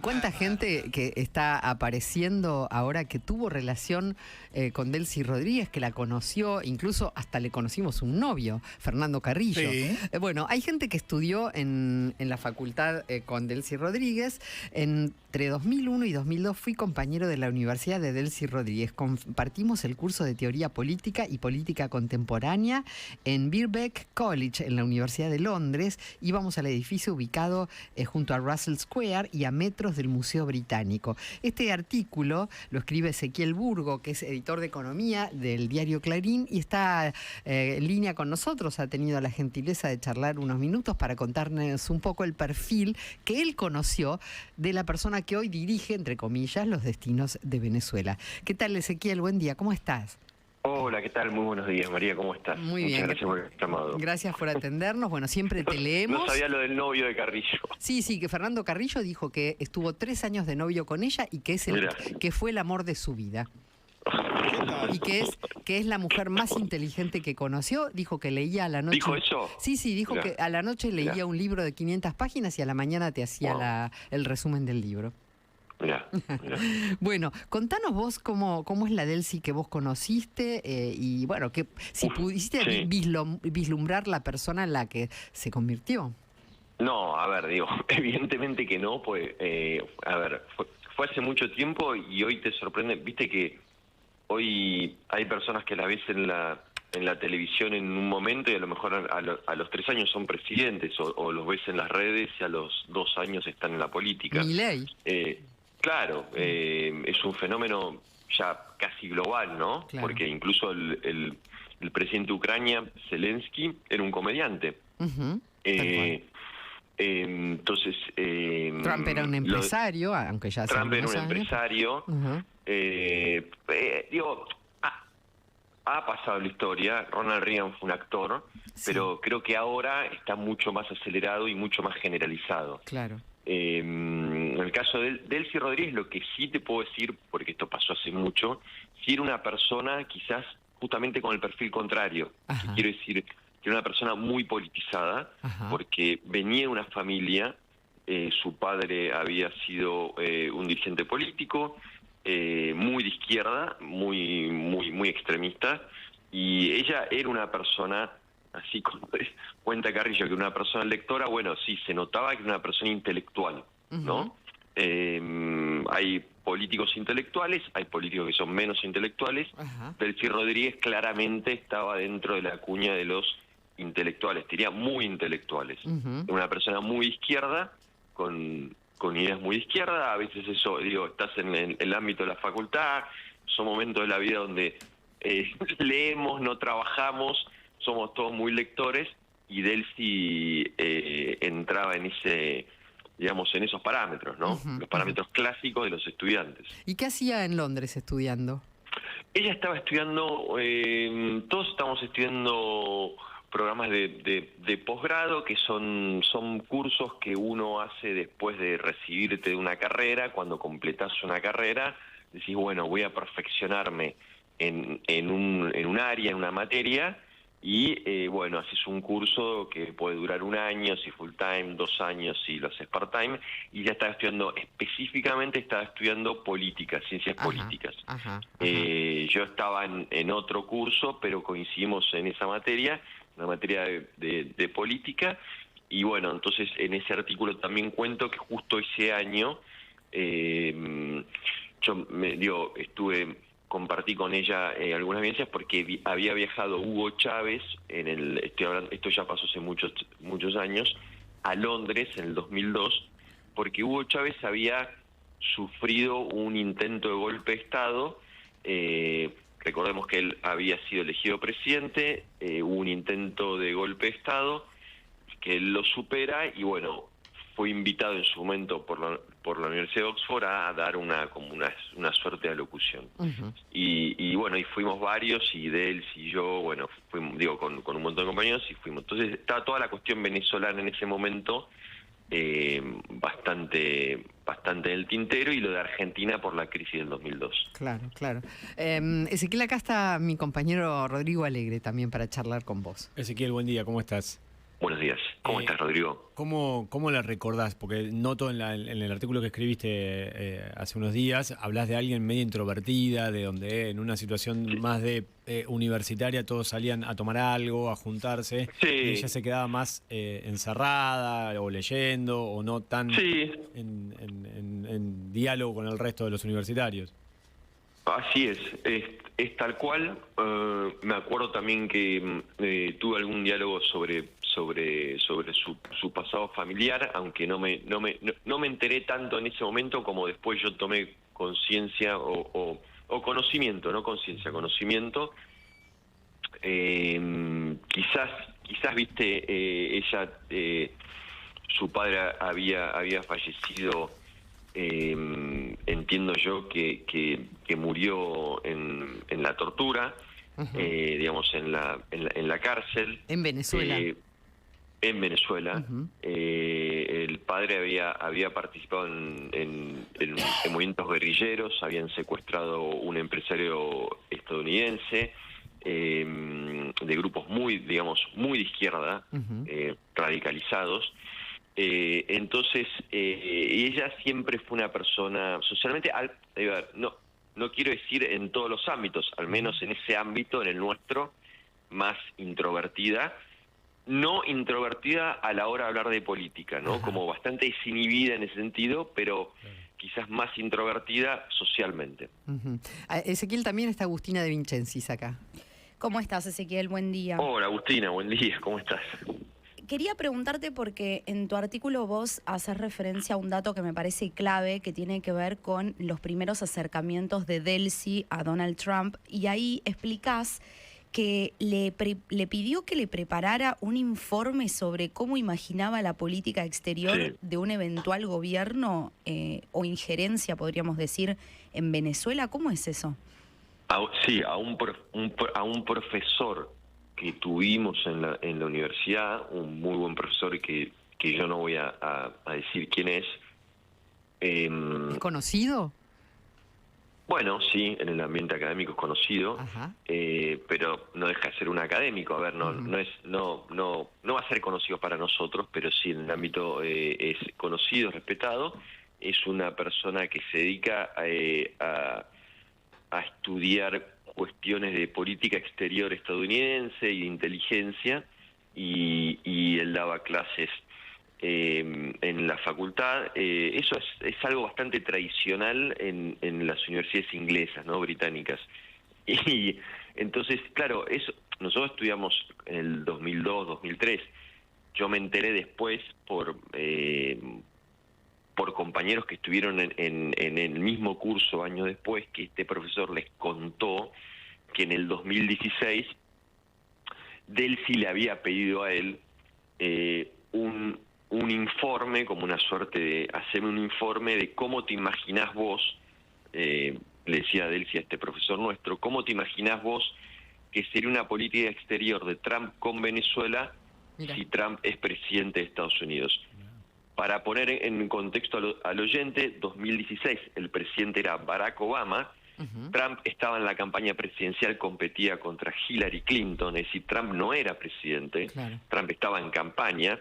¿Cuánta gente que está apareciendo ahora que tuvo relación con Delcy Rodríguez, que la conoció, incluso hasta le conocimos un novio, Fernando Carrillo? Sí. Bueno, hay gente que estudió en la facultad con Delcy Rodríguez. Entre 2001 y 2002 fui compañero de la Universidad de Delcy Rodríguez. Compartimos el curso de Teoría Política y Política Contemporánea en Birkbeck College, en la Universidad de Londres. Íbamos al edificio ubicado junto a Russell Square y a metros del Museo Británico. Este artículo lo escribe Ezequiel Burgo, que es editor de Economía del diario Clarín, y está en línea con nosotros. Ha tenido la gentileza de charlar unos minutos para contarnos un poco el perfil que él conoció de la persona que hoy dirige, entre comillas, los destinos de Venezuela. ¿Qué tal, Ezequiel? Buen día, ¿cómo estás? Hola, ¿qué tal? Muy buenos días, María, ¿cómo estás? Muy bien. Muchas gracias por el llamado. Gracias por atendernos. Bueno, siempre te leemos. No sabía lo del novio de Carrillo. Sí, que Fernando Carrillo dijo que estuvo 3 años de novio con ella y que que fue el amor de su vida. Y que es la mujer más inteligente que conoció. Dijo que leía a la noche. ¿Dijo eso? Sí, dijo que a la noche leía un libro de 500 páginas y a la mañana te hacía el resumen del libro. Mirá. Bueno, contanos vos cómo es la Delcy que vos conociste y bueno, que si pudiste vislumbrar la persona en la que se convirtió. No, a ver, digo, evidentemente que no, pues, a ver, fue hace mucho tiempo y hoy te sorprende, viste que hoy hay personas que la ves en la televisión en un momento y a lo mejor a los 3 años son presidentes o los ves en las redes y a los 2 años están en la política. Milei. Claro, es un fenómeno ya casi global, ¿no? Claro. Porque incluso el presidente de Ucrania, Zelensky, era un comediante. Entonces... Trump era un empresario, aunque ya hace Trump era un años. empresario. Digo, ha pasado la historia, Ronald Reagan fue un actor, pero creo que ahora está mucho más acelerado y mucho más generalizado. Claro. En el caso de Delcy Rodríguez, lo que sí te puedo decir, porque esto pasó hace mucho, sí era una persona quizás justamente con el perfil contrario. Quiero decir, que era una persona muy politizada, porque venía de una familia, su padre había sido un dirigente político, muy de izquierda, muy extremista, y ella era una persona, así como cuenta Carrillo, que una persona lectora, bueno, sí, se notaba que era una persona intelectual, ¿no? Hay políticos intelectuales, hay políticos que son menos intelectuales. Delcy Rodríguez claramente estaba dentro de la cuña de los intelectuales, tenía muy intelectuales. Una persona muy izquierda, con ideas muy de izquierda. A veces eso, digo, estás en el ámbito de la facultad, son momentos de la vida donde leemos, no trabajamos, somos todos muy lectores, y Delcy entraba en ese, digamos, en esos parámetros, ¿no? Los parámetros clásicos de los estudiantes. ¿Y qué hacía en Londres estudiando? Ella estaba estudiando, todos estamos estudiando programas de posgrado, que son cursos que uno hace después de recibirte de una carrera. Cuando completás una carrera, decís, bueno, voy a perfeccionarme en un área, en una materia, y bueno, haces un curso que puede durar 1 año, si full time, 2 años, si lo haces part time, y ya estaba estudiando, específicamente estaba estudiando política, ciencias políticas. Yo estaba en otro curso, pero coincidimos en esa materia, una materia de política, y bueno, entonces en ese artículo también cuento que justo ese año yo compartí con ella algunas vivencias, porque había viajado Hugo Chávez, esto ya pasó hace muchos años, a Londres en el 2002, porque Hugo Chávez había sufrido un intento de golpe de Estado. Recordemos que él había sido elegido presidente, hubo un intento de golpe de Estado, que él lo supera, y bueno, fue invitado en su momento por la Universidad de Oxford a dar una suerte de alocución. Y bueno, y fuimos varios, y Delcy y yo, bueno, fuimos, con un montón de compañeros, y fuimos. Entonces estaba toda la cuestión venezolana en ese momento bastante en el tintero, y lo de Argentina por la crisis del 2002. Claro. Ezequiel, acá está mi compañero Rodrigo Alegre también para charlar con vos. Ezequiel, buen día, ¿cómo estás? Buenos días. ¿Cómo estás, Rodrigo? ¿Cómo la recordás? Porque noto en el artículo que escribiste hace unos días, hablas de alguien medio introvertida, de donde en una situación más de universitaria todos salían a tomar algo, a juntarse, y ella se quedaba más encerrada o leyendo o no tan en diálogo con el resto de los universitarios. Así es tal cual. Me acuerdo también que tuve algún diálogo sobre su pasado familiar, aunque no me enteré tanto en ese momento como después yo tomé conciencia o conocimiento, no conciencia, conocimiento. Quizás viste, ella, su padre había fallecido. Entiendo yo que murió en la tortura, digamos, en la cárcel. En Venezuela. En Venezuela. El padre había participado en movimientos guerrilleros, habían secuestrado un empresario estadounidense, de grupos muy de izquierda, radicalizados. Entonces, ella siempre fue una persona socialmente, no quiero decir en todos los ámbitos, al menos en ese ámbito, en el nuestro, más introvertida. No introvertida a la hora de hablar de política, ¿no? Como bastante desinhibida en ese sentido, pero quizás más introvertida socialmente. Ezequiel, también está Agustina de Vincencis acá. ¿Cómo estás, Ezequiel? Buen día. Hola, Agustina, buen día, ¿cómo estás? Quería preguntarte porque en tu artículo vos haces referencia a un dato que me parece clave, que tiene que ver con los primeros acercamientos de Delcy a Donald Trump, y ahí explicás que le pidió que le preparara un informe sobre cómo imaginaba la política exterior de un eventual gobierno o injerencia, podríamos decir, en Venezuela. ¿Cómo es eso? Sí, a un profesor que tuvimos en la universidad, un muy buen profesor que yo no voy a decir quién es. ¿Es conocido? Bueno, sí, en el ambiente académico es conocido, pero no deja de ser un académico. A ver, no va a ser conocido para nosotros, pero sí en el ámbito es conocido, respetado. Es una persona que se dedica a estudiar cuestiones de política exterior estadounidense y de inteligencia, y él daba clases en la facultad. Eso es algo bastante tradicional en las universidades inglesas, ¿no? Británicas. Y entonces, claro, nosotros estudiamos en el 2002, 2003. Yo me enteré después por compañeros que estuvieron en el mismo curso años después, que este profesor les contó que en el 2016 Delcy le había pedido a él un informe, como una suerte de hacerme un informe de cómo te imaginás vos, le decía Delcy a este profesor nuestro, cómo te imaginás vos que sería una política exterior de Trump con Venezuela si Trump es presidente de Estados Unidos. Para poner en contexto al oyente, 2016 el presidente era Barack Obama. Trump estaba en la campaña presidencial, competía contra Hillary Clinton, es decir, Trump no era presidente, Trump estaba en campaña,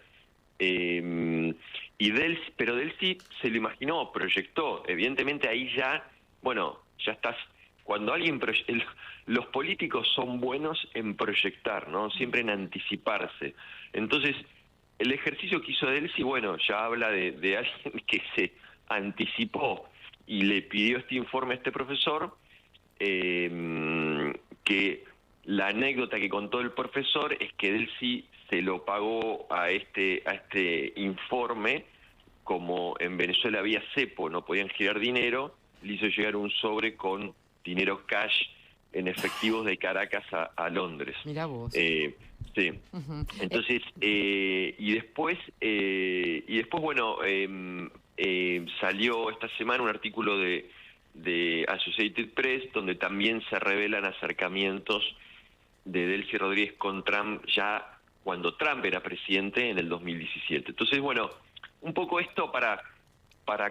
pero Delcy se lo imaginó, proyectó. Evidentemente ahí ya estás, cuando alguien los políticos son buenos en proyectar, ¿no? Siempre en anticiparse. Entonces, el ejercicio que hizo Delcy, ya habla de alguien que se anticipó y le pidió este informe a este profesor, que la anécdota que contó el profesor es que Delcy se lo pagó a este informe. Como en Venezuela había cepo, no podían girar dinero, le hizo llegar un sobre con dinero cash en efectivos de Caracas a Londres. Mirá vos. Sí. Entonces, y después salió esta semana un artículo de Associated Press donde también se revelan acercamientos de Delcy Rodríguez con Trump ya cuando Trump era presidente en el 2017. Entonces, un poco esto para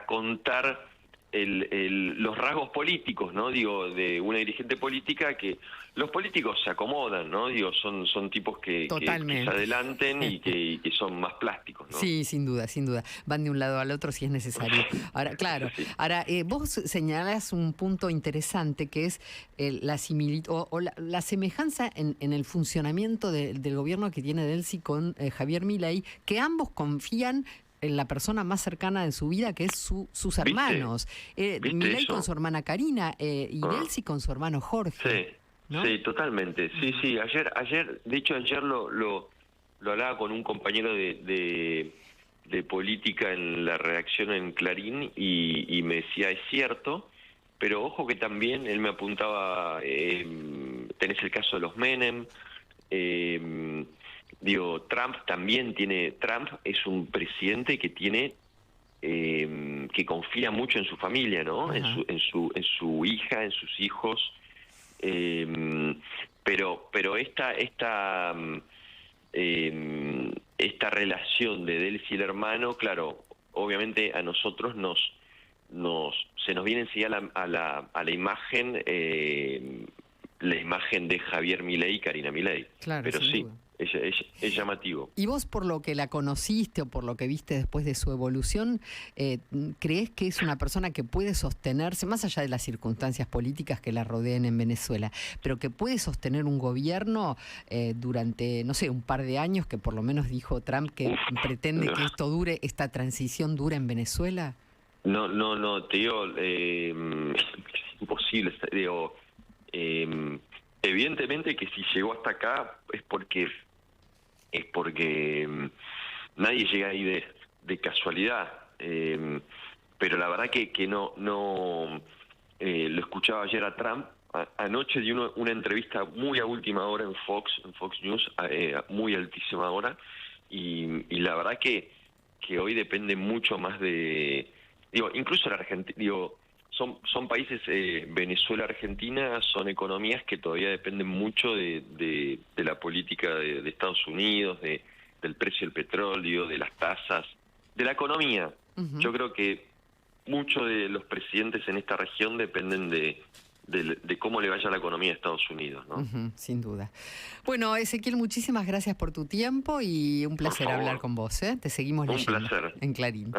contar los rasgos políticos, ¿no? Digo, de una dirigente política, que los políticos se acomodan, ¿no? Digo, son tipos que se adelanten y que son más plásticos, ¿no? Sí, sin duda, sin duda. Van de un lado al otro si es necesario. Ahora, claro, Sí. ahora vos señalás un punto interesante que es la similitud o la semejanza en el funcionamiento del gobierno que tiene Delcy con Javier Milei, que ambos confían en la persona más cercana de su vida, que es sus hermanos. Milei con su hermana Karina y Delcy con su hermano Jorge. Sí, ¿no? sí, totalmente. Sí. Ayer, de hecho, ayer lo hablaba con un compañero de política en la redacción en Clarín y me decía, es cierto, pero ojo que también él me apuntaba, tenés el caso de los Menem, digo, Trump es un presidente que tiene que confía mucho en su familia, ¿no? En su hija, en sus hijos, pero esta relación de Delcy y el hermano, claro, obviamente a nosotros se nos viene enseguida a la imagen, la imagen de Javier Milei y Karina Milei. Claro, pero sí, duda. Es llamativo. ¿Y vos, por lo que la conociste o por lo que viste después de su evolución, creés que es una persona que puede sostenerse, más allá de las circunstancias políticas que la rodeen en Venezuela, pero que puede sostener un gobierno durante, no sé, un par de años, que por lo menos dijo Trump que pretende que esto dure, esta transición dure en Venezuela? No, te digo, es imposible, digo, evidentemente que si llegó hasta acá es porque nadie llega ahí de casualidad, pero la verdad que no lo escuchaba ayer a Trump. Anoche dio una entrevista muy a última hora en Fox News, muy altísima hora, y la verdad que hoy depende mucho más incluso la Argentina, son países, Venezuela, Argentina, son economías que todavía dependen mucho de la política de Estados Unidos, del precio del petróleo, de las tasas, de la economía. Yo creo que muchos de los presidentes en esta región dependen de cómo le vaya a la economía de Estados Unidos, ¿no? Sin duda. Bueno, Ezequiel, muchísimas gracias por tu tiempo y un placer hablar con vos. Te seguimos leyendo. Un placer. En Clarín.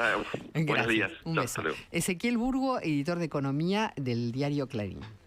Buenos días. Un beso. Ezequiel Burgo, editor de Economía del diario Clarín.